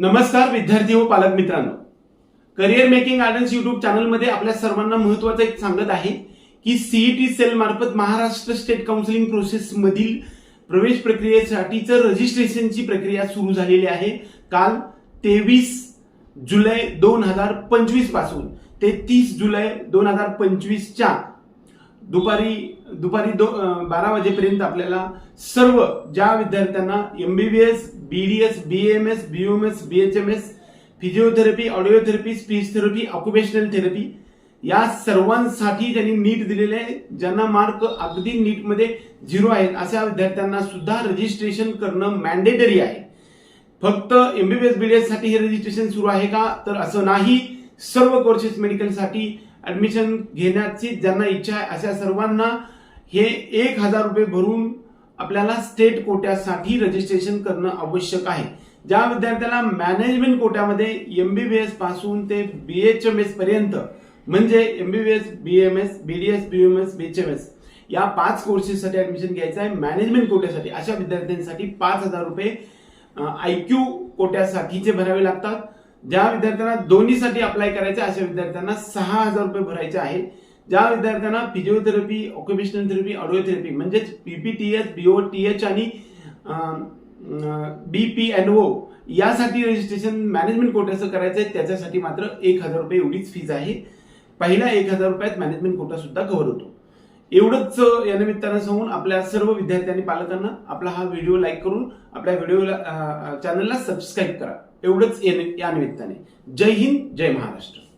नमस्कार विद्यार्थी व पालक मित्रांनो, करिअर मेकिंग गार्डन्स युट्यूब चॅनलमध्ये आपल्या सर्वांना महत्त्वाचं एक सांगत आहे की सीईटी सेल मार्फत महाराष्ट्र स्टेट काउन्सिलिंग प्रोसेस मधील प्रवेश प्रक्रियेसाठीचं रजिस्ट्रेशनची प्रक्रिया सुरू झालेली आहे। काल 23 जुलै 2025 पासून ते 30 जुलै 2025 च्या दुपारी 12 वाजेपर्यंत आपल्याला सर्व ज्या विद्यार्थ्यांना MBBS, BDS, BMS, BOMS, BHMS, physiotherapy, audiotherapy, speech therapy, occupational therapy या सर्वांसाठी त्यांनी नीट दिलेले आहे। ज्यांना मार्क अगदी नीट मध्ये 0 आहेत अशा विद्यार्थ्यांना सुद्धा रजिस्ट्रेशन करणं मॅन्डेटरी आहे। फक्त एमबीबीएस, बीडीएस साठी हे रजिस्ट्रेशन सुरू आहे का, तर असं नाही। सर्व कोर्सेस मेडिकल साठी ऍडमिशन घेण्याची ज्यांना इच्छा आहे अशा सर्वांना हे 1000 रुपये भरून आपल्याला स्टेट कोट्यासाठी रजिस्ट्रेशन करणं आवश्यक आहे। ज्या विद्यार्थ्याला मॅनेजमेंट कोट्यामध्ये एमबीबीएस पासून ते बीएचएमएस पर्यंत म्हणजे एमबीबीएस, बीएमएस, बीडीएस, बीओएमएस, बीएचएमएस या 5 कोर्सेससाठी ऍडमिशन घ्यायचं आहे मॅनेजमेंट कोट्यासाठी, अशा विद्यार्थ्यांसाठी 5000 रुपये आयक्यू कोट्यासाठीचे भरावे लागतात। ज्या विद्यार्थ्यांना दोन्हीसाठी अप्लाय करायचे अशा विद्यार्थ्यांना 6000 रुपये भरायचे आहे। ज्या विद्यार्थ्यांना फिजिओथेरपी, ऑक्युपेशनल थेरपी, ऑडिओथेरपी म्हणजे पीपीटीएच, बीओटीएच आणि बीपीएनओ यासाठी रजिस्ट्रेशन मॅनेजमेंट कोट्याचं करायचं आहे, त्याच्यासाठी मात्र 1000 रुपये एवढीच फीज आहे। पहिल्या 1000 रुपयात मॅनेजमेंट कोटा सुद्धा कव्हर होतो। एवढंच या निमित्तानं सांगून आपल्या सर्व विद्यार्थ्यांनी पालकांना आपला हा व्हिडिओ लाईक करून आपल्या व्हिडिओला चॅनलला सबस्क्राईब करा। एवढंच या निमित्ताने। जय हिंद, जय महाराष्ट्र।